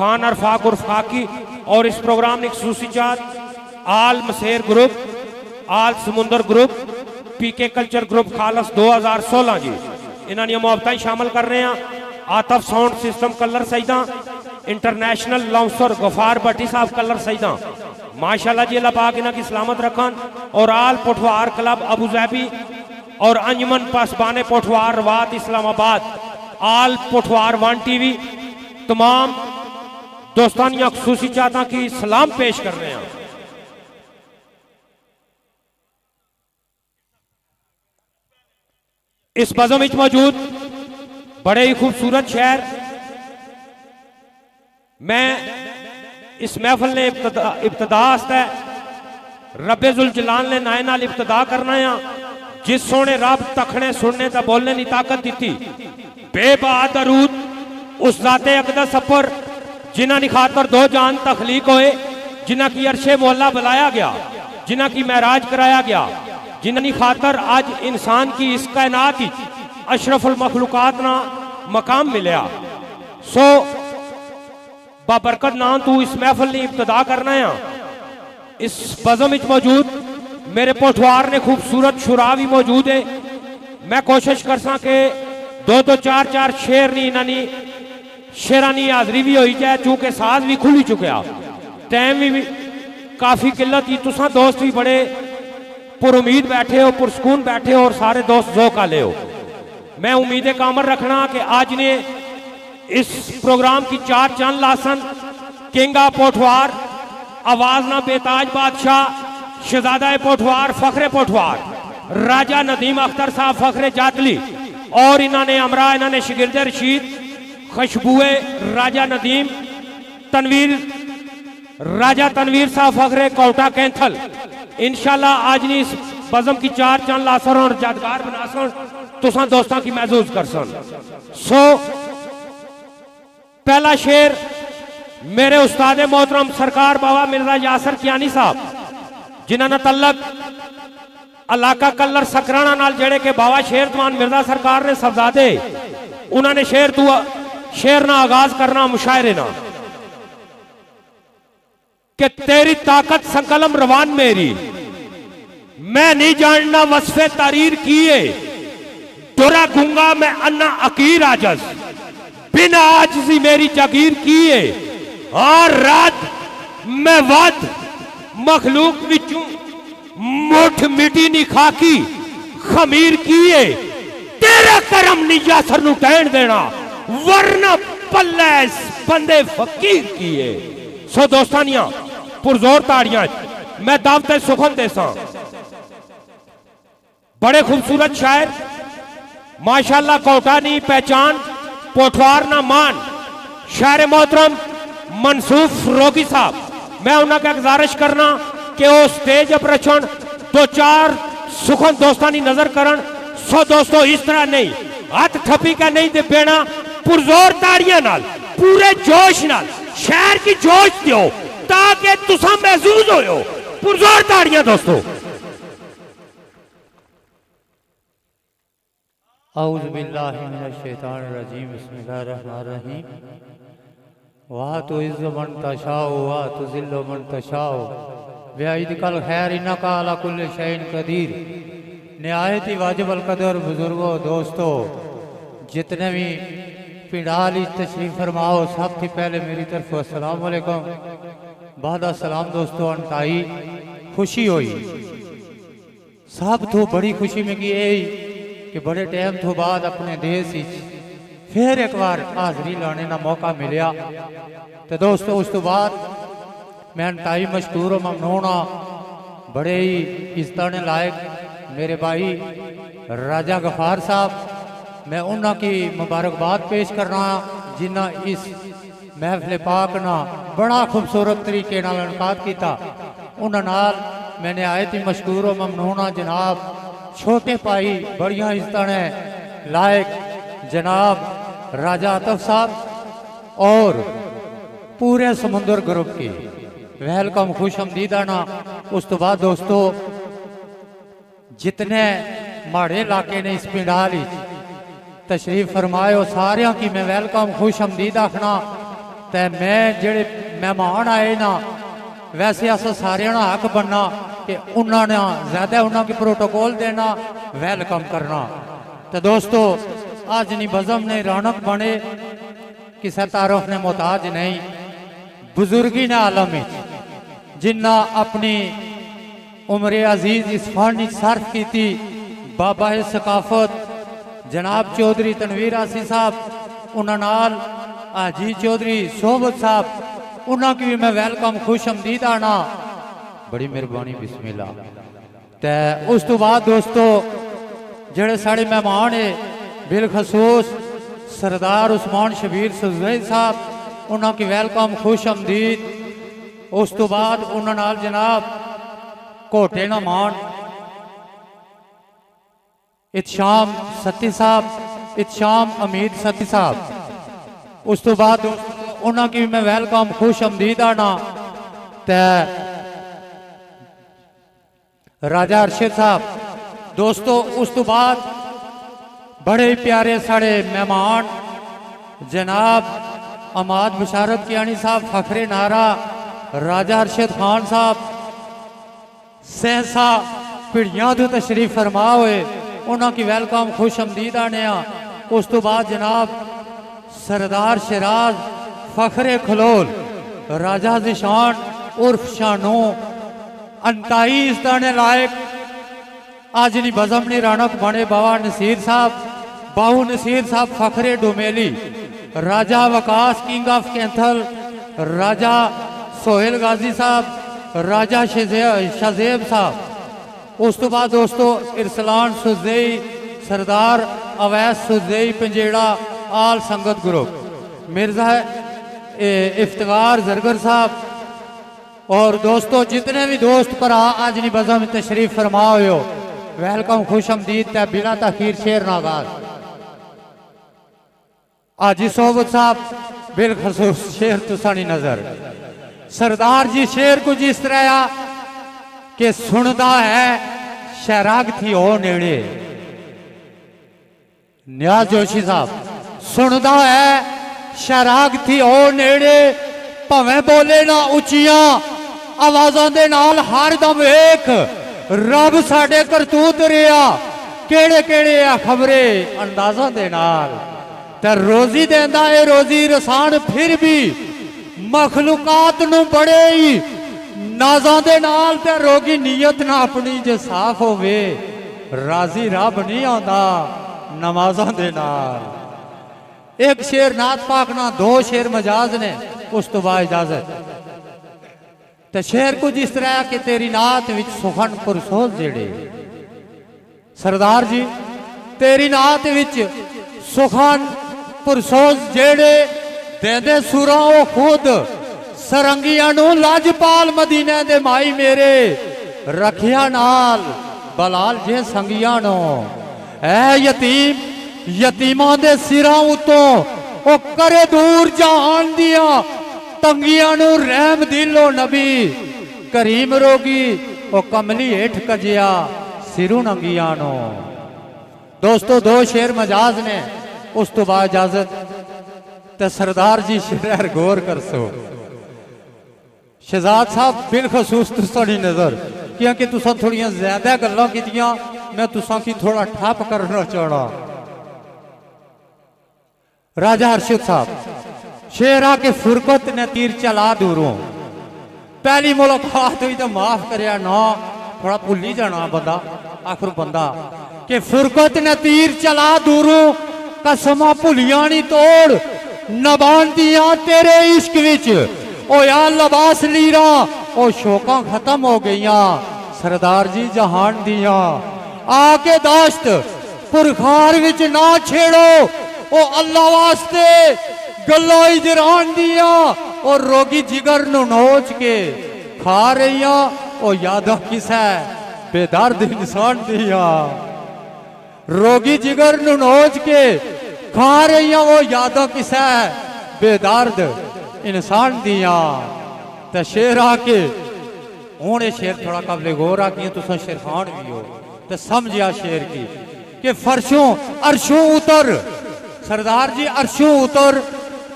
खान अरफाक उर्फ खाकी और इस प्रोग्राम ने खसूसी चाहत आल मसेर ग्रुप, आल समुंदर ग्रुप, पीके कल्चर ग्रुप खालस 2016 जी इन्होंने मुआवता शामिल कर रहे हैं। Atif sound system Kallar Saida, international लाउंसर गफार भट्टी साहब कलर सईदा, माशाल्लाह जी अल्लाह पाक इन्हों की सलामत रखन। और आल पोठवार क्लब अबू जैबी और अंजमन पासबाने पोठवार रवात इस्लामाबाद, आल पोठवार 1 TV तमाम दोस्तानिया खसूसी चाहता की सलाम पेश कर रहे हैं। इस बज़म में मौजूद बड़े ही खूबसूरत शहर, मैं इस महफल ने इब्तदा है रब्बे जुल जलाल ने नाए नाल इब्तदा करना है। जिस सोने रब तखने सुनने ता बोलने की ताकत दी बेबाद दरूद उस जाते अकदस पर जिन्हां की खातर दो जान तखलीक होए, जिन्हां की अरशे मोहल्ला बुलाया गया, जिन्हां की महराज कराया गया, जिन्हां खातर आज इंसान की इस कायनात अशरफुल मखलूकात ना मकाम मिलया। सो बाबरकत नाम तू इस महफल ने इब्तदा करना है। इस बज़म में मौजूद मेरे पोठवार ने खूबसूरत शुरा भी मौजूद है। मैं कोशिश कर सा के 2-2 4-4 शेर नहीं इन्होंने शेरा नहीं हाजरी भी हुई जाए, चूंकि साज भी खुली चुकया, टाइम भी काफी किल्लत ही। तुसा दोस्त भी बड़े पुरुमीद बैठे हो, पुरसकून बैठे हो और सारे दोस्त ज़ौक़ आले हो। मैं उम्मीद कामर रखना कि आज ने इस प्रोग्राम की 4 चांद लासन किंगा पोठवार, आवाज ना बेताज बादशाह, शहजादा पोठवार, फखरे पोठवार, राजा नदीम अख्तर साहब फखरे जातली और इन्होंने अमरा, इन्होंने शिगिर्द रशीद, खुशबुए राजा नदीम, तनवीर राजा तनवीर साहब फखरे कोटा कैंथल। इंशाल्लाह आज नी इस बज़म की 4 चांद लासन और यादगार बनासन तुसा दोस्तों की महसूस कर सन। सो पहला शेर मेरे उस्ताद मोहतरम सरकार बाबा मिर्जा यासर कियानी साहब, जिन्होंने तल्लक इलाका कलर सकराना नाल जेड़े के बाबा शेर दमान मिर्जा सरकार ने सफजादे, उन्होंने शेर ना आगाज करना मुशायरे ना कि तेरी ताकत संकलम रवान मेरी, मैं नहीं जानना वस्फे तारीर किए, डोरा गूंगा मैं अन्ना अकीर आजस, बिना आजजी मेरी जागीर किए, और रात मैं वद मखलूक विचू मुठ मिटी नी खाकी खमीर किए, तेरा करम नी यासर नू टहन देना वरना पल्ले बंदे फकीर किए। सो दोस्तानिया पुरजोर ताड़ियां मैं दावते सुखन देसा। बड़े खूबसूरत शायर माशाल्लाह, कोटानी पहचान पोठवार ना मान, शायर मोहतरम मनसूफ रोगी साहब, मैं उन्हें गुजारिश करना कि वो स्टेज पर रचन 2-4 सुखन दोस्तानी नजर करन। सो दोस्तों इस तरह नहीं, हाथ ठपी का नहीं दे बेना, पुरजोर ताड़ियां नाल पूरे जोश नाल शहर की जोश दियो ताकि तुसा महसूस हो। पुरजोर ताड़ियां दोस्तों। औज़ु बिल्लाहि मिनश शैतानिर रजीम, बिस्मिल्लाहिर रहमानिर रहीम। वा तुइज़्ज़ु मन तशाउ वा तुज़िल्लु मन तशाउ बियदिकल खैर इन्नका अला कुल्लि शैइन कदीर। निहायत ही वाजिब अल कदर बुजुर्गों, दोस्तों, जितने भी पिंडाली तशरीफ फरमाओ, सबसे पहले मेरी तरफ अस्सलाम वालेकुम, बाद सलाम। दोस्तों अंताई खुशी हुई, सब तो बड़ी खुशी में की कि बड़े टाइम तो बाद अपने देश फिर एक बार हाजरी लाने का मौका मिलया। तो दोस्तों उस तो बाद मैं अंताई मशकूर और ममनून हाँ, बड़े ही इज्जत लायक मेरे भाई राजा गफार साहब, मैं उन्होंने की मुबारकबाद पेश करना जिन्हें इस महफिल पाक ना बड़ा खूबसूरत तरीके नाल इनकाद किया। उन्होंने मैंने आए थी मशकूर और ममनून जनाब छोटे भाई बड़िया इज्जत लायक जनाब राजा आतफ साहब और पूरे समुंदर ग्रुप की वेलकम खुश आमदीदाना। उस तो बाद दोस्तों जितने माड़े इलाके ने इस पिंडाल तशरीफ फरमाए सारिया की मैं वेलकम खुश आमदीद आखना। ते मैं जेड़े मेहमान आए ना वैसे अस सारे हक बनना कि उन्होंने ज्यादा उन्होंने प्रोटोकॉल देना वेलकम करना। तो दोस्तों आज नहीं बज़म ने रौनक बने किसी तारुफ ने मोहताज नहीं बुजुर्गी ने आलम जिन्ना अपनी उम्र अजीज इस फंड सर्फ की थी। बाबा सकाफत जनाब चौधरी तनवीर आसी साहब उन्होंने हाजी चौधरी सोहबत साहब उन्होंने भी मैं वेलकम खुश आमदीद आना बड़ी मेहरबानी बिस्मिल्लाह। ते उस तो बाद दोस्तों जेड़े साढ़े मेहमान है बिलखसूस सरदार उस्मान शबीर सुजैद साहब उन्होंने वेलकम खुश आमदीद। उस तो बाद उन्होंने जनाब कोटे नमान इत्शाम सती साहब इत्शाम अमीद सती साहब उस तो बाद उन्होंने मैं वेलकम खुश आमदीद आना। ते राजा अरशद साहब दोस्तों उस तो बाद बड़े प्यारे साढ़े मेहमान जनाब अमाद बशारत कियानी साहब फखरे नारा राजा अरशद खान साहब सहसा पिड़ियां तो तशरीफ फरमा हुए उन्होंने वेलकम खुश आमदीद आने। उस तो बाद जनाब सरदार शराज फखरे खलोल राजा जिशान उर्फ शानो अंताई इस्ताने लायक आज नहीं बज़म नहीं रौनक बने बाबा नसीर साहब बाहू नसीर साहब फखरे डोमेली राजा वकास किंग ऑफ कैंथल राजा सोहेल गाजी साहब राजा शजेब साहब। उस तो बाद दोस्तों इरसलान सुजई सरदार अवैस सुजई पंजेड़ा आल संगत ग्रुप मिर्जा इफ्तिकार जरगर साहब और दोस्तों जितने भी दोस्त भरा आज नहीं बज़म तशरीफ फरमा हो वेलकम खुश आमदीद। बिना तखीर शेर नागाज हाजी सोहबत साहब बिलखसूस शेर तुसानी नजर सरदार जी शेर कुछ इस तरह आ कि सुनदा है शराग थी ओ नेड़े न्याज जोशी साहब सुनदा है शराग थी ओ नेड़े भावें बोले ना उचियां आवाज़ों दे नाल हर दम एक रब साडे करतूत रिया केड़े केड़े आ खबरे अंदाज़ों दे नाल ते रोजी देंदा है रोजी रसान फिर भी मखलूकात नूं बड़े ही नाज़ां दे नाल ते रोगी नीयत ना अपनी जे साफ होवे राजी रब नहीं आंदा नमाज़ां दे नाल। एक शेर नात पाक ना दो शेर मजाज ने उस तो बाद इजाजत ते शेर कुछ इस तरह कि तेरी नात विच सुखन पुरसोज जेड़े सरदार जी तेरी नात विच सुखन पुरसोज जेड़े देंदे सुरा ओ खुद सरंगियां नूं लाजपाल मदीने दे माई मेरे रखिया नाल बलाल जे संगियां नो ऐ यतीम यतीमां दे सिरां उतों ओ करे दूर जहान दिया तंगियां नूं रहम दिलो नबी करीम रोगी ओ कमली हेठ कजिया सिरू नंगियां नो। दोस्तों दो शेर मजाज ने उस तो बाद इजाजत ते सरदार जी शेर गौर कर सो शहजाद साहब बिलखसूस तुसानी नजर क्योंकि तुसा थोड़ियां ज्यादा गल्लां कीतियां मैं तुसा की थोड़ा ठप करना चाहना। राजा अरशद साहब शेरा के फुरकत ने तीर चला दूरों पहली मुलाकात हुई तो माफ करया ना थोड़ा भुली जाना बंदा आखिर बंदा के फुरकत ने तीर चला दूरों कसमा भुलिया नहीं तोड़ नबान दिया तेरे इश्क विच ओ या लबास लीरा ओ शोकां खत्म हो गईया सरदार जी जहान दिया आके दाश्त पुरखार विच ना छेड़ो ओ अल्लाह वास्ते गल्ला इजरान दिया और रोगी जिगर नु नोच के खा रही ओ यादा किस है बेदर्द इंसान दिया रोगी जिगर नु नोच के खा रही वो यादा किस है बेदर्द इंसान दिया। तो शेर आके हूं ये शेर थोड़ा कबले गौर आकी तुम शेरखान भी हो तो समझिया शेर की कि फर्शों अरशों उतर सरदार जी अरशों उतर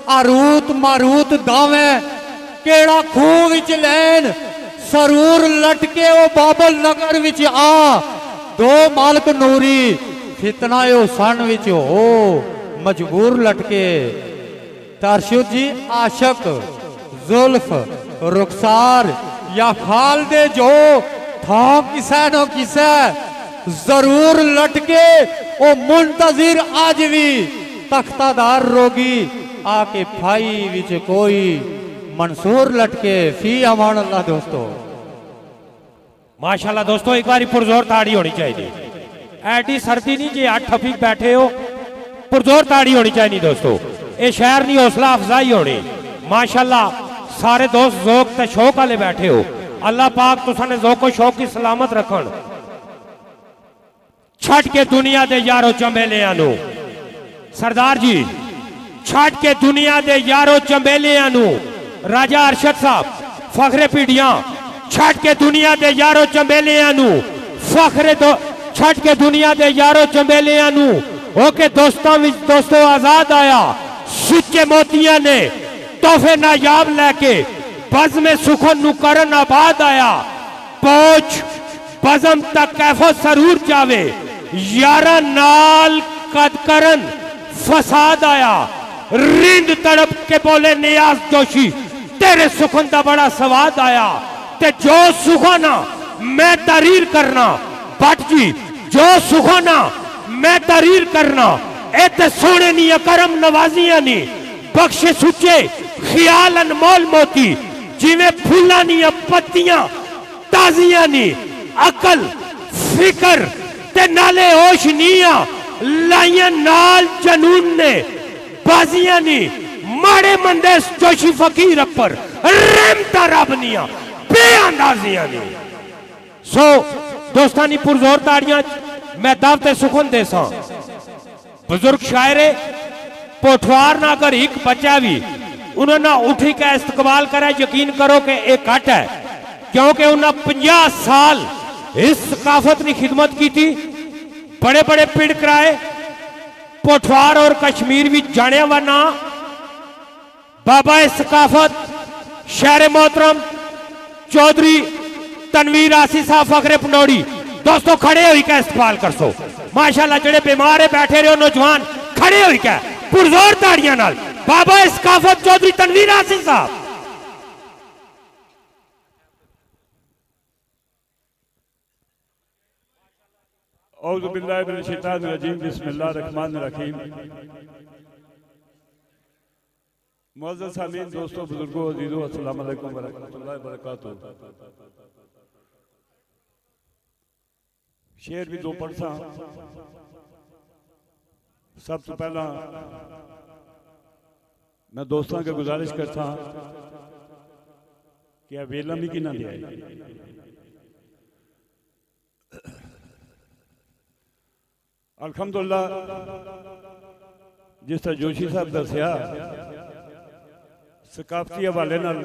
आरूत मारूत दावे केड़ा खूह विच लैन सरूर लटके ओ बाबल नगर विच आ दो मालक नूरी फितना ओ सन विच हो मजबूर लटके। तारशुद जी आशक जुल्फ रुखसार या खाल दे जो था किसे न किसे जरूर लटके ओ मुंतजिर आज भी तख्तादार रोगी आके फाई विच कोई मंसूर लटके। फी अमान अल्लाह। दोस्तों माशाल्लाह दोस्तों एक बारी पुरजोर ताड़ी होनी चाहिए। ऐडी सर्दी नहीं जे 8 फीट बैठे हो, पुरजोर ताड़ी होनी चाहिए दोस्तों। ये शहर नहीं हौसला अफजाई होनी। माशाल्लाह सारे दोस्त ज़ौक ते शौक वाले बैठे हो। अल्लाह पाक तुसाने ज़ौक शौक की सलामत रखन। छट के दुनिया दे यारो चंबेलियां नू सरदार जी, छट के दुनिया दे यारो चंबेलियां नू राजा अरशद साहब फखरे पीढ़ियां छट के दुनिया दे यारो चंबेलियां नू फखरे दो छट के दुनिया दे यारो चंबेलियां नू ओके दोस्तों विच दोस्तों आजाद आया सुच्चे मोतियां ने तोहफे नायाब लैके बज़ में सुखन नू करन आबाद आया। पहुंच बज़म तक कैफो सरूर जावे यारा नाल कद करन फसाद आया। रिंद तड़प के बोले नियाज जोशी तेरे सुखन दा बड़ा सवाद आया। ते जो सुखाना मैं तरीर करना भट जी जो सुखाना मैं तरीर करना ए ते सोने नी करम नवाजियां नी बख्शे सुचे ख्याल अनमोल मोती जिवें फूलां नी पत्तियां ताजियां नी अकल फिकर ते नाले होश निया लाइया नाल जनून ने बाजियां नी माड़े मंदे जोशी फकीर अपर रहमता रब निया बेअंदाजियां नी। सो दोस्तानी पुरजोर ताड़ियां मैं दावते सुखन देसा। बुजुर्ग शायरे पोठवार ना कर एक बच्चा भी उन्होंने उठी का इस्तकबाल करा। यकीन करो कि एक घट है क्योंकि उन्होंने 50 साल इस सकाफत की खिदमत की थी। बड़े बड़े पिंड कराए पोठवार और कश्मीर भी जाने वरना बाबा सकाफत शहर मोहतरम चौधरी तनवीर आसी साहब फखरे पंडोड़ी। दोस्तों खड़े हुई का इस्तेमाल कर सो। माशाल्लाह जेड़े बीमार है बैठे रहे नौजवान खड़े हुई का पुरजोर ताड़ियां नाल बाबा सकाफत चौधरी तनवीर आसी साहब। औज़ु बिल्लाहि मिनश शैतानिर रजीम बिस्मिल्लाहिर रहमानिर रहीम। मुअज़्ज़ज़ सामीन दोस्तों बुजुर्गों अज़ीज़ों अस्सलामु अलैकुम व रहमतुल्लाहि व बरकातुहू। शेर भी दो पढ़सा। सब तो पहला मैं दोस्तों के गुजारिश करता कि वेला भी कि ना लिया अल्हम्दुलिल्लाह जिस तरह जोशी साहब दसिया सकाफती हवाले नाल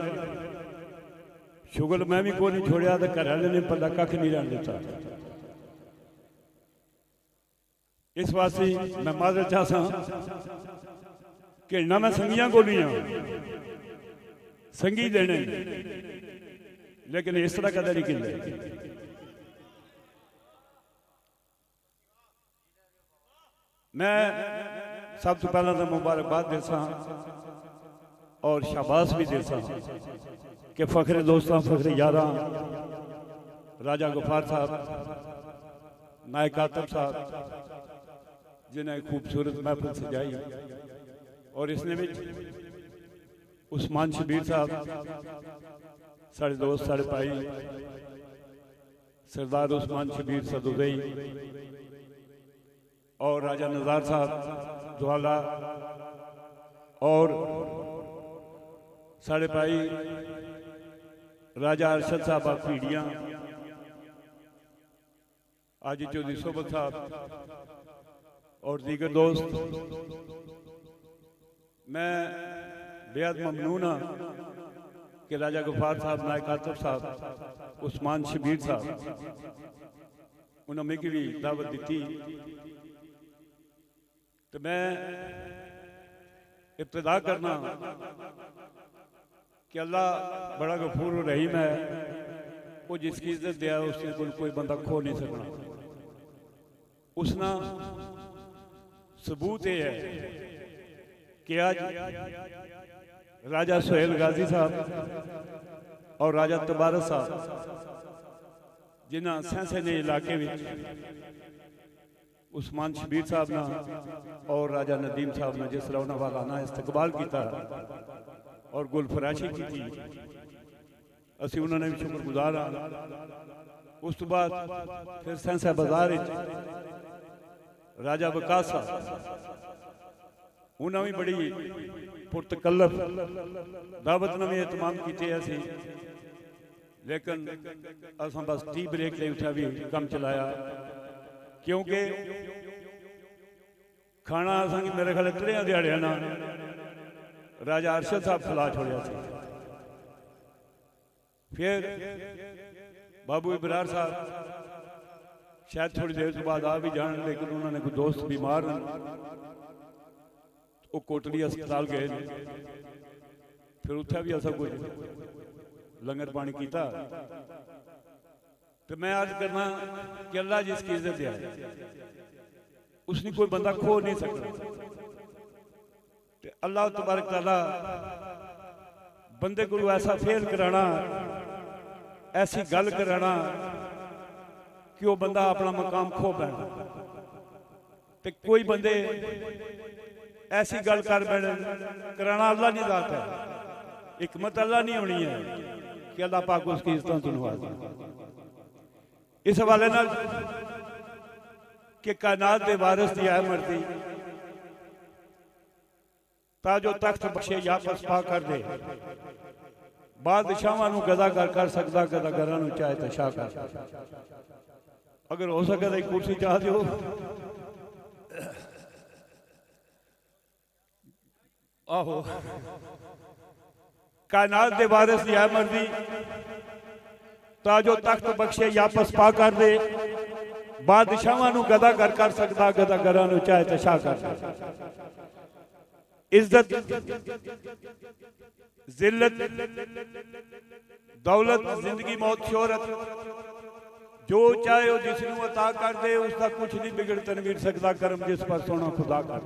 शुगल मैं भी कोई नहीं छोड़िया तो घर वाले ने पता कख नहीं रहने दिता। इस वास्ते मैं माजर चाहता कि ना मैं संगियां को नहीं हाँ संगी देने लेकिन इस तरह कदर ही किले। मैं सब तो पहला तो मुबारकबाद देसा और शाबाश भी देसा कि फखरे दोस्तों फखरे यारा राजा गुफार साहब नायक आतब साहब जिन्हें खूबसूरत महफिल सजाई और इसने भी उस्मान शबीर साहब साढ़े दोस्त साढ़े भाई सरदार उस्मान शबीर सदुदई और राजा नज़ार साहब ज्वाला और साढ़े भाई राजा अरशद साहब पीढ़ियाँ आजी चौधरी सोबत साहब और दीगर दोस्त। मैं बेहद ममनून हाँ कि राजा गुफार साहब नायक आतब साहब उस्मान शबीर साहब उन्होंने की भी दावत दी। तो मैं इब्तिदा करना कि अल्लाह बड़ा गफूर रहीम है, वो जिसकी इज्जत दिया उसके कोई बंदा खो नहीं सकना। उसना सबूत ये है कि आज राजा सुहेल गाजी साहब और राजा तबारक साहब जिन्हें सैंसे ने इलाके में उस्मान शबीर साहब ना और राजा नदीम साहब ने जिस तरह उन्होंने वालाना इस्तकबाल किया और गुलफराशी की थी, असी उन्होंने भी शुक्रगुजार हाँ। उस तो बाद फिर सैंसा बाजार राजा वकास साहब उन्होंने भी बड़ी पुरतकल्लफ दावत ने भी एहतमाम किए सी, लेकिन असा बस टी ब्रेक ले उठा भी कम चलाया, क्योंकि खाना असा मेरे ख्याल त्रिया दिहाड़िया ना राजा अरशद साहब खिला छोड़िया सी। फिर बाबू इबरार साहब शायद थोड़ी देर के बाद आ भी जान, लेकिन उन्होंने कोई दोस्त बीमार वो कोटली अस्पताल गए, फिर उत्थे भी ऐसा कुछ लंगर पानी किया। तो मैं आज करना कि अल्लाह जिसकी इज्जत है उसने कोई बंदा खो नहीं सकता। अल्लाह तबारक तआला बंदे को ऐसा फेल कराना, ऐसी गल कराना कि वो बंदा अपना मकाम खो पैना। ते कोई बंदे ऐसी गल कर बैठे कराना अल्लाह नहीं दाता है, हिकमत अल्लाह नहीं होनी है कि अल्लाह पाक उसकी इज्जत तो नवाजे। इस हवाले नाल कि कायनात दे वारिस दी आय मर्दी ताजो तख्त बख्शे या पसपा कर दे, बादशाहां नूं गदा कर सकदा, गदागरां नूं चाहे तो शाह कर। अगर हो सके तो कुर्सी चाह दो। आहो कायनात दे वारिस दी आय मर्दी ताजो तख्त बख्शे या पसपा कर दे, बादशाहां नूं गदा कर सकदा, गदागरां नूं चाहे तो शाह कर। इज्जत जिल्लत दौलत जिंदगी मौत शोहरत जो चाहे जिसनू अता कर दे उसका कुछ नहीं बिगड़ तनवीर सकता, कर्म जिस पर सोना खुदा कर।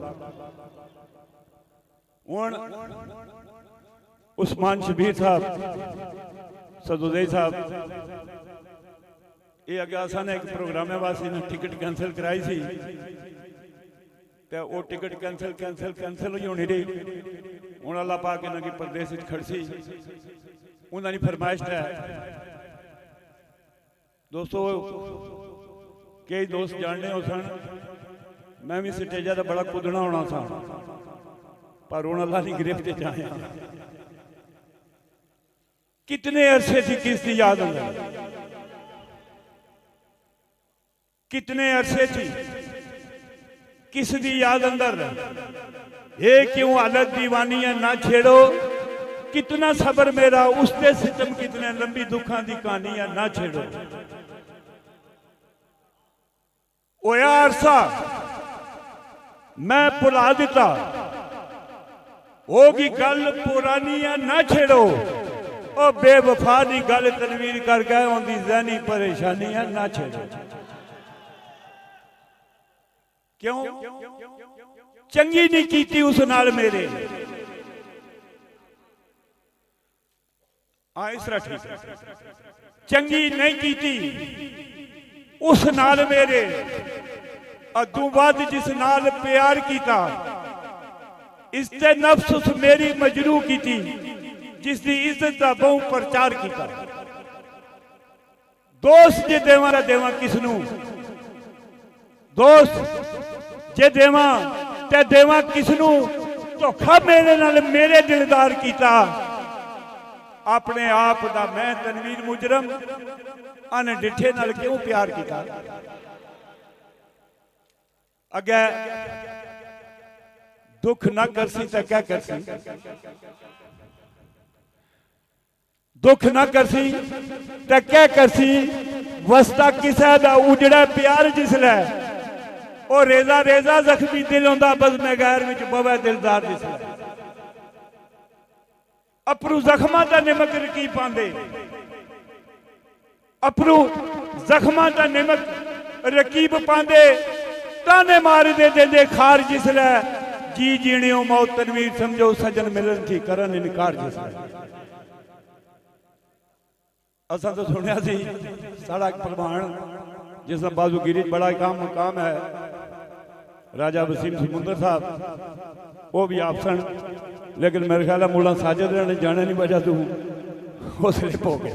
हुण उस्मान शबीर साहब सदुदई साहब ये अगे असा ने एक प्रोग्राम वास्ते ने टिकट कैंसिल कराई सी, वो टिकट कैंसिल ही होनी रही। हूँ अल्लाह पाक इन्हों की परदेश खड़सी उन्होंने फरमाइश है। दोस्तों कई दोस्त जानने हो सन, मैं भी स्टेजा का बड़ा कुदना होना सा, पर हूँ अल्लाह की गिरफ्त आया। कितने अरसे थी किसकी याद अंदर, कितने अरसे थी किस दी याद अंदर, ये क्यों हालत दीवानी है ना छेड़ो, कितना सबर मेरा उसते सितम, कितने लंबी दुखा दी कहानी है ना छेड़ो। ओया अरसा मैं भुला दिता, होगी गल पुरानी है ना छेड़ो, ओ बेवफा दी गल तनवीर कर गए, उनकी ज़हनी परेशानी है ना छेड़ो। क्यों चंगी नहीं कीती उस नाल मेरे, इस तरह ठीक चंगी नहीं कीती उस नाल मेरे, अदू बाद जिस नाल प्यार किया, इससे नफ्स उस मेरी मजरू की थी, जिसकी इज्जत का बहु प्रचार किया। दोस्त जे देवा देवा किसनू, दोस्त जे देवा ते देवा किसनू, धोखा मेरे नाल मेरे दिलदार किया। अपने आप दा मैं तनवीर मुजरम अन डिठे नाल क्यों प्यार किया। अगे दुख ना करसी तो क्या करसी, दुख ना करसी तो क्या करसी। वस्ता किसा दा उजड़ा प्यार जिसलै, ओ रेजा रेजा जख्मी दिल होंदा, बस में गैर विच बवे दिलदार जिसलै। अपरू जख्मां दा निमक रकीब पांदे, अपरू जख्मां दा निमक रकीब पांदे, ताने मार दे देंदे खार जिसलै जी जीने मौत तनवीर समझो सजन मिलन थी करन इनकार जिसलै। असा तो सुनिया सी साड़ा पहलवान जिसका बाजूगिरी बड़ा काम मुकाम है राजा वसीम समुंदर साहब, वो भी आप सन, लेकिन मेरे ख्याल मुला साजिद ने जाने नहीं वजह तू उस स्लिप हो गए।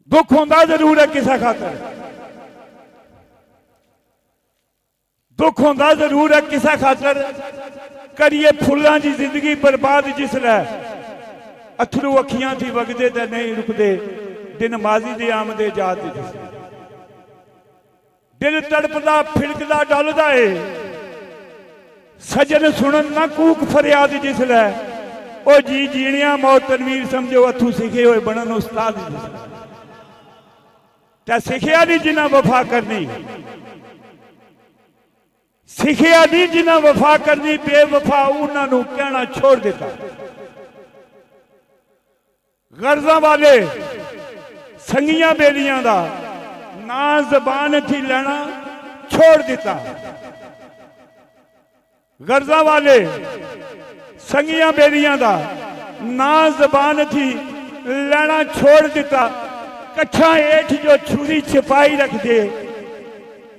दुख होंदा जरूर है किसी खातर, दुख होंदा जरूर है किसी खातर, करिए फुल्लां दी जिंदगी बर्बाद जिसलै अथरू अखियां थी वगदे ते नहीं रुकदे, दिन माजी दे आमदे जात जिसलै दिल तड़पदा फिड़कदा डलदा है, सजन सुनन ना कूक फरियाद जिसलै ओ जी जीणिया मौत तनवीर समझो अथू सीखे हुए बनन उस्ताद जिसलै। ते सिखिया नहीं जिन्ना वफा करनी, सिखिया नहीं जिन्ना वफा करनी, बेवफा उन्होंने कहना छोड़ दिता। गर्जा वाले संगिया बेलियां दा ना जबान थी लेना छोड़ दिता, गर्जा वाले संगिया बेलियां दा ना जबान थी लेना छोड़ दिता। कच्छा हेठ जो छुरी छिपाई रख दे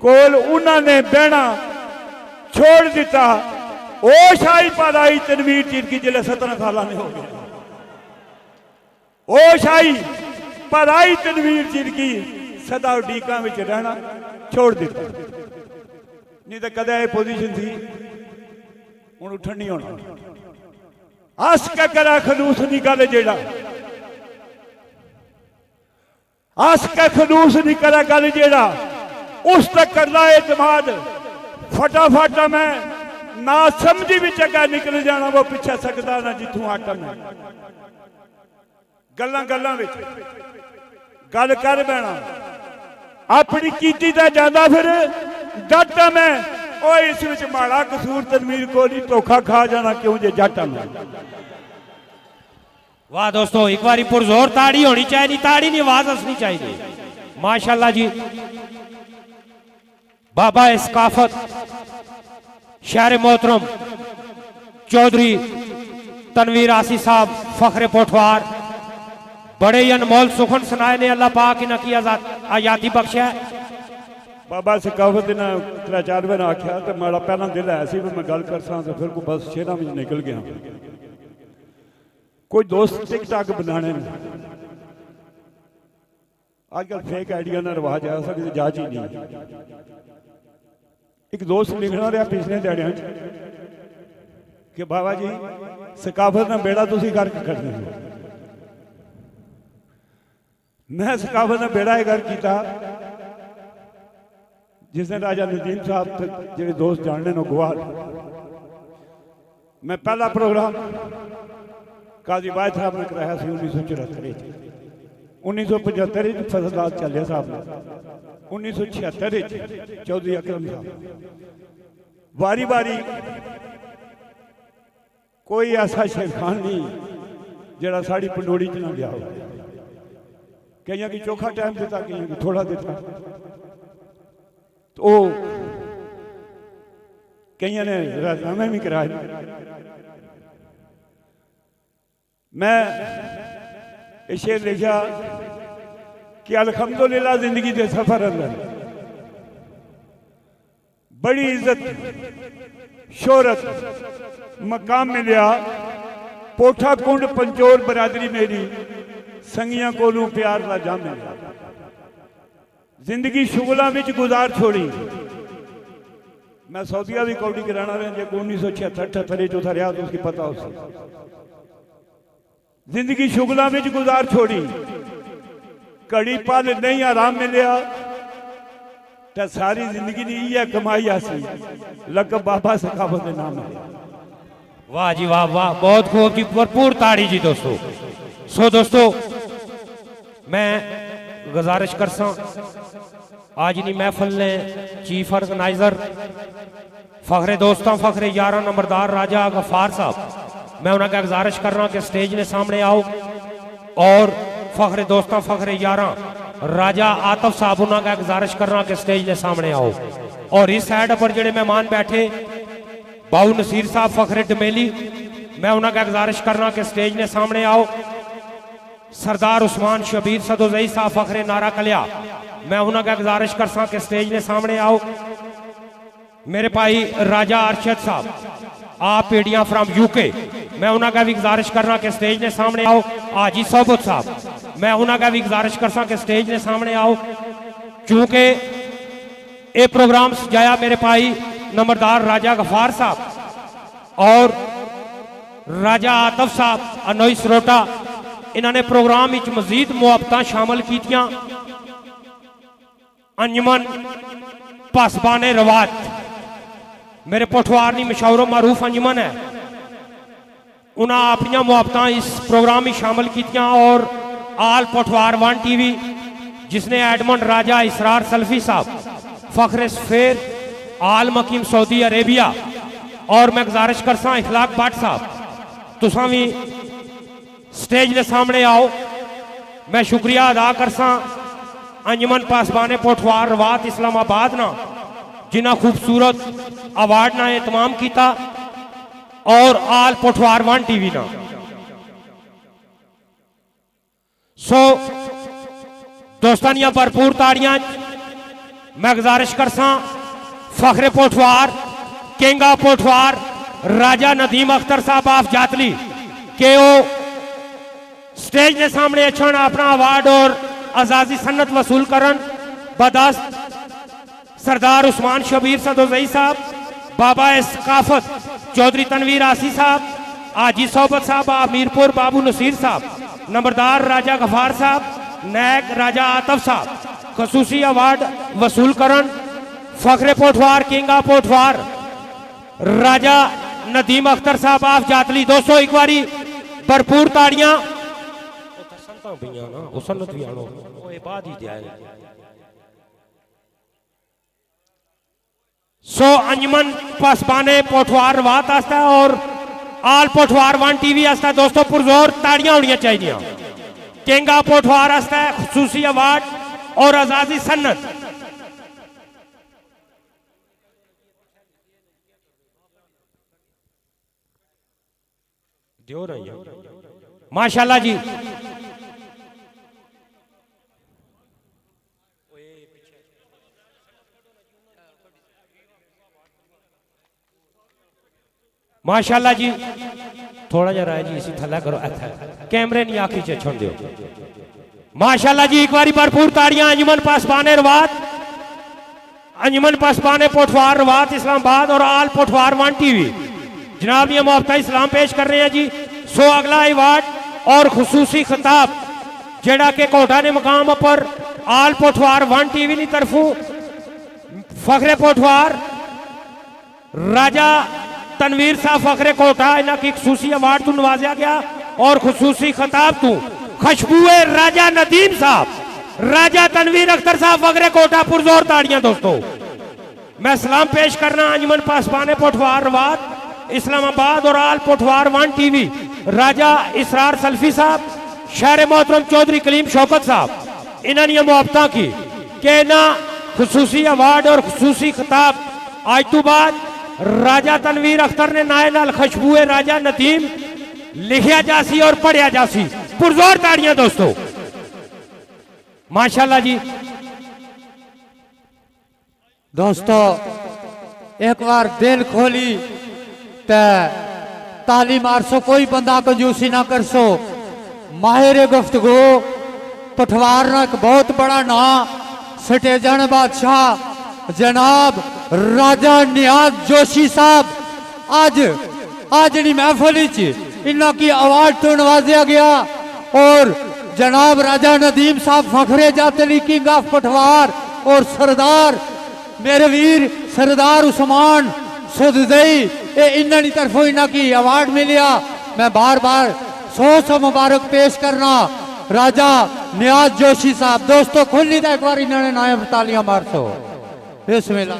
कोल उन्होंने बहना छोड़ दिता। ओश आई पर आई तनवीर चीर की जिले 17 साल ने हो गया, ओश आई पर आई तनवीर चीर की सदा उडीका में रहना छोड़ दिता। नहीं तो कदे ये पोजीशन थी हूं उठन नहीं होना। हस के करा खलूस निकाले जेड़ा, हस के खलूस नहीं करा गल जेड़ा, उस तक करना एतमाद। फटाफट मैं ना समझी भी जगह निकल जाना वो पिछा सकता ना जिथों आटम है। गल्लां गल्लां विच गल कर बैना अपनी कीती दा जांदा फिर जट मैं ओ इस विच माड़ा कसूर तनवीर को नहीं, धोखा खा जाना क्यों जे जट मैं। वाह दोस्तों, एक बारी पुरजोर ताड़ी होनी चाहिए, ताड़ी नहीं आवाज हंसनी चाहिए। माशाल्लाह जी, बाबा इस्काफत शहर मोहतरम चौधरी तनवीर आसी साहब फखरे पोठवार, बड़े ही अनमोल सुखन सुनाए ने, अल्लाह पाक इनकी आजादी बख्शा। बाबा सिकाफत ने 3-4 बार आख्या तो माड़ा पहला दिल है सी मैं गल कर सा, तो फिर को बस शेरा में निकल गया। कोई दोस्त टिक टाक बनाने आजकल फेक आइडिया ना रिवाज आ सकते जांच ही नहीं। एक दोस्त लिखना रहा पिछले दिहाड़ियां कि बाबा जी सकाफत ना बेड़ा तुसी करके करने, मैं सकाफत ना बेड़ा ये कर किया जिसने राजा नदीम साहब तक जो दोस्त जानने नो गवाह। मैं पहला प्रोग्राम काजी वाहिद साहब ने कराया 1974, 1975 फसलदार चलिया साहब ने, 1976 चौधरी अकरम साहब। वारी वारी कोई ऐसा शेरखान नहीं जरा साड़ी पंडोड़ी च ना गया हो। कई की चोखा टाइम दिता, कई की थोड़ा दिता, तो कई ने राजनामे भी कराए। मैं ये शेर लिखा कि अल्हम्दुलिल्लाह जिंदगी के सफर अंदर बड़ी इज्जत शोहरत मकाम मिलिया। पोठा कुंड पंचोर बरादरी मेरी संगिया कोलू प्यार का जाम मिलिया। जिंदगी शुगलों में गुजार छोड़ी। मैं सऊदिया भी कौड़ी कराना रहा जो 1976-78 चौथा रहा तो उसकी पता हो सकता। जिंदगी शुगलों में गुजार छोड़ी, घड़ी पल नहीं आराम मिलिया, तो सारी जिंदगी ने यह कमाई आसी लकब बाबा सकाफत के नाम है। वाह जी वाह वाह, बहुत खूब जी, भरपूर ताड़ी जी दोस्तों। सो दोस्तों मैं गुजारिश कर सा आज नी महफिल ने चीफ ऑर्गेनाइजर फखरे दोस्तों फखरे यारा नंबरदार राजा गफार साहब मैं उन्हें गुजारिश कर रहा कि स्टेज ने सामने आओ और फखरे दोस्तां फखरे यारा राजा आतफ साहब उन्हें गुजारिश कर रहा कि स्टेज ने सामने आओ। और इस साइड पर जेडे मेहमान बैठे बाऊ नसीर साहब फखरे डमेली, मैं उन्हें गुजारिश कर रहा कि स्टेज ने सामने आओ। सरदार उस्मान शबीर सदोजई साहब फखरे नारा कलिया, मैं उन्हें गुजारिश कर सा कि स्टेज ने सामने आओ। मेरे भाई राजा अरशद साहब आप पीढ़ियां फ्राम यूके, मैं उन्हें भी गुजारिश कर रहा कि स्टेज ने सामने आओ। हाजी सोबत साहब, मैं उन्हें भी गुजारिश कर सा कि स्टेज ने सामने आओ। चूंकि ये प्रोग्राम सजाया मेरे भाई नंबरदार राजा गफार साहब और राजा आतफ साहब अनोई सरोटा, इन्होंने प्रोग्राम विच मजीद मुहब्बतां शामिल कीतियां। अंजमन पासबाने रवात मेरे पोठवार दी मशहूर मारूफ अंजमन है, उन्हें अपन मुहब्बतां इस प्रोग्राम में शामिल कीतियां। और आल पोठवार 1 TV जिसने एडमंड राजा इसरार सल्फी साहब फखरे सफेर आल मकीम सऊदी अरेबिया, और मैं गुजारिश कर सा इखलाक भट्ट साहब तुसा भी स्टेज के सामने आओ। मैं शुक्रिया अदा कर सा अंजमन पासबाने पोठवार रवात इस्लामाबाद ना जिन्हें खूबसूरत अवार्ड ना एहतमाम किया, और आल पोठवार 1 TV ना। सो दोस्तानिया भरपूर ताड़ियां मैं गुजारिश कर सा फखरे पोठवार केंगा पोठवार राजा नदीम अख्तर साहब आफ जातली के वो स्टेज के सामने अच्छन अपना अवार्ड और आजादी सन्नत वसूल करन। बदस्त सरदार उस्मान शबीर सदोजई साहब, बाबा सकाफत चौधरी तनवीर आसी साहब, हाजी सोबत साहब अमीरपुर बाबू नसीर साहब, नंबरदार राजा गफार साहब, नायक राजा आतफ साहब खसूसी अवार्ड वसूल करन। फखरे पोठवार किंगा पोठवार राजा नदीम अख्तर साहब आफ जातली। दोस्तों एक बारी भरपूर ताड़ियां। सो अंजमन पासबाने पोठवार रवात आस्ता और आल पोठवार 1 TV आस्ता दोस्तों पुरजोर ताड़ियां होनी चाहिए। केंगा पोठवार आस्ता खसूसी अवार्ड और आजादी सन्नत। माशाल्लाह जी, माशाल्लाह जी। थोड़ा जरा है जी, इसी थला करो, कैमरे नहीं आखिर से छोड़ दियो। माशाल्लाह जी, एक बारी भरपूर ताड़ियां अंजमन पासबाने रवात, अंजमन पासबाने पोठवार रवात इस्लामाबाद और आल पोठवार 1 TV जनाब ये मुहब्बता इस्लाम पेश कर रहे हैं जी। सो अगला अवार्ड और खुसूसी खिताब जेड़ा के कोटा ने मकाम पर आल पोठवार 1 TV की तरफों फखरे पोठवार राजा तनवीर साहब फखरे कोटा इन्हों की खसूसी अवार्ड तू नवाजा गया और खसूसी खिताब तू खुशबुए राजा नदीम साहब, राजा तनवीर अख्तर साहब फखरे कोटा। पुरजोर ताड़ियां दोस्तों। मैं सलाम पेश करना अंजमन पासबाने पोठवार रवात इस्लामाबाद और आल पोठवार 1 TV राजा इसरार सल्फी साहब, शहर मोहतरम चौधरी कलीम शौकत साहब, इन्होंने मुहब्बतां की कि ना खसूसी अवार्ड और खसूसी खिताब आज तो बाद राजा तनवीर अख्तर ने नाए नाल खुशबुए राजा नदीम लिखिया जासी और पढ़िया जासी। पुरजोर ताड़ियां दोस्तों। माशाल्लाह जी। दोस्तों एक बार दिल खोली ताली मार सो, कोई बंदा कंजूसी ना कर सो। माहिर गुफ्तगू पठवार ना एक बहुत बड़ा ना स्टेजन बादशाह जनाब राजा नियाज जोशी साहब आज नहीं महफिल इन्हों की अवार्ड तो नवाजा गया। और जनाब राजा नदीम साहब फखरे जातली किंग ऑफ पठवार और सरदार मेरे वीर सरदार उस्मान सदोजई इन्होंने तरफों इन्हों की अवार्ड मिलिया। मैं बार बार 100 मुबारक पेश करना राजा नियाज जोशी साहब। दोस्तों खुली था एक बार इन्होंने नायब तालियां मार सो। बिस्मिल्लाह।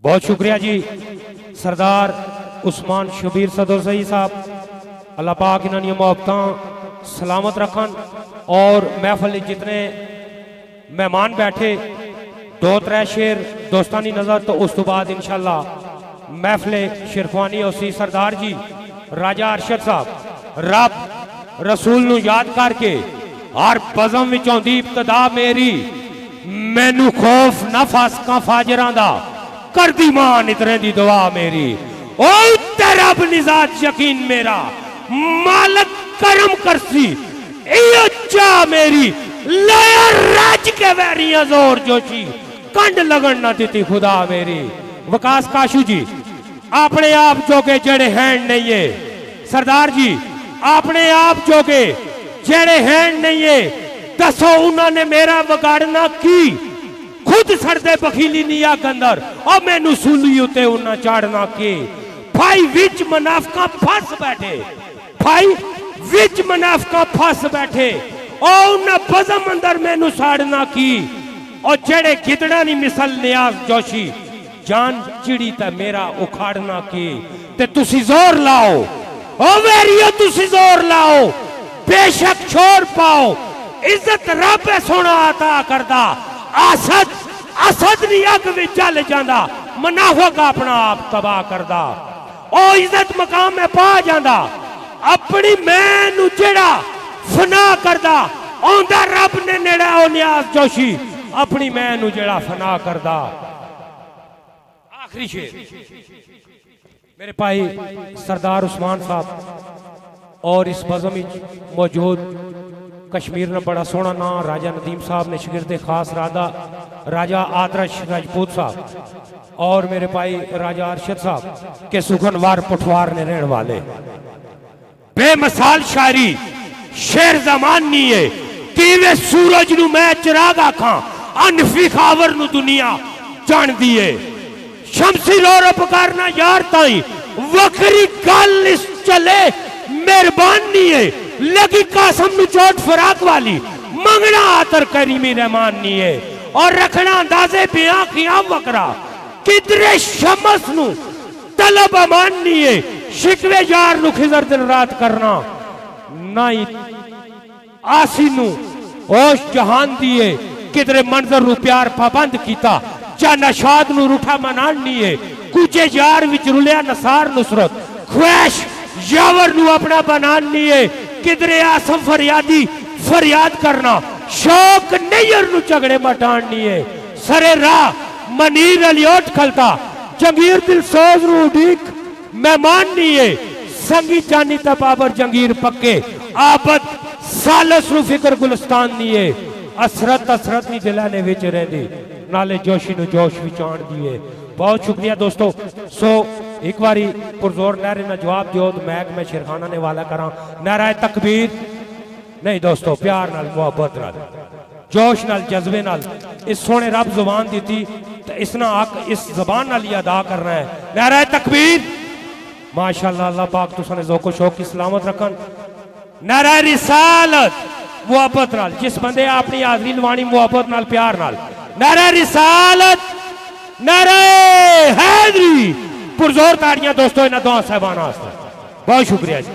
बहुत शुक्रिया जी सरदार उस्मान शबीर सदोसई साहब, अल्लाह पाक इन्होंने मोहब्बत सलामत रखन। और महफल जितने मेहमान बैठे 2-3 शेर दोस्तानी नजर, तो उस तो बाद इंशाल्लाह महफिल शिरफानी उसी सरदार जी राजा अरशद साहब रब रसूल नू याद करके हर बज़म विच आउंदी इब्तदा मेरी, मैनू खौफ ना फासकां फाजरां दा, कर दी मान इतने दी दुआ मेरी। ओ तेरा रब निजात यकीन मेरा, मालक करम करसी इयो चाह मेरी, लाया राज के वैरियां जोर जोशी, कंड लगन ना देती खुदा मेरी। विकास काशू जी अपने आप जोगे जेड़े हैंड नहीं है, सरदार जी अपने आप जोगे जेड़े हैंड नहीं है, दसो उन्होंने मेरा बिगाड़ना की, खुद सड़दे बखीली निया गंदर और मैनू सूली उते उन्ना चाड़ना के। भाई विच मुनाफका फस बैठे, भाई विच मुनाफका फस बैठे और उन्ना बज़म अंदर मैनू साड़ना की। और जेड़े गिदड़ा नहीं मिसल नियाज जोशी, जान चिड़ी ता मेरा उखाड़ना की। ते तुसी जोर लाओ ओ वेरियो, तुसी जोर लाओ, बेशक छोड़ पाओ, इज्जत रब सोना अता करदा। असद असद दी अग विच जल जांदा, मुनाफिक अपना आप तबाह करदा। ओ इज्जत मकाम में पा जांदा, अपनी मैनू जेड़ा फना करदा, औंदा रब ने नेड़ा ओ नियाज जोशी, अपनी मैनू जेड़ा फना करदा। आखिरी शेर मेरे भाई सरदार उस्मान साहब और इस बज़म विच मौजूद कश्मीर ने बड़ा सोहना नाम राजा नदीम साहब ने शिगिर्दे खास राजा आदर्श राजपूत साहब और मेरे भाई राजा अरशद साहब के सुखनवार पठवार ने रहने वाले। बेमिसाल शायरी शेर जमान नहीं है कि वे सूरज नू मैं चिराग आखा, अनफी खावर नू दुनिया जान दिए। शमसी लोर पुकारना यार ताई, वखरी गल इस चले मेहरबानी है, लगी कासम नू चोट फराक वाली, मंगना आतर करीमी रहमान नहीं है। और रखना अंदाजे बिया खिया वकरा, किधरे शमस नू तलब अमान नहीं है, शिकवे यार नू खिजर दिन रात करना नाई आसी नू ओश जहान दिए, किधरे मंजर नू प्यार पाबंद कीता, चा नशाद नू रूठा मनान नहीं है, कुचे यार विच रुलिया नसार नुसरत, ख्वाहिश यावर नू अपना बनान नहीं है, किधरे आसम फरियादी फरियाद करना, शौक नैयर नू झगड़े मटान नहीं है। सरे राह मनीर अलियोट खलता, जंगीर दिल सोज नू उडीक मेहमान नहीं है, संगी जानी तबाबर जंगीर पक्के, आबद सालस नू फिक्र गुलस्तान नहीं है। असरत असरत नहीं दिला ने विच रहंदी, नाले जोशी नू जोश विच आण दिए। बहुत शुक्रिया दोस्तों। सो एक बारी पुरजोर नारे ना जवाब दियो तो मैं शेरखाना ने वाला करा नारा तकबीर नहीं दोस्तों, प्यार नाल मुहब्बत नाल जोश नाल जज्बे नाल इस सोने रब जुबान दी थी तो इसना हक इस जबान नाल ही अदा करना है। नारा तकबीर। माशाअल्लाह, अल्लाह पाक तुसाने ज़ौक़ो शौक़ की सलामत रखन। नारा रिसालत मुहब्बत नाल, जिस बंदे अपनी हाजरी लवानी मुहब्बत नाल प्यार नाल, नारा रिसालत, नारा हैदरी। पुरजोर ताड़ियां दोस्तों इन्हां दोआं साहिबान वास्ते। बहुत शुक्रिया जी।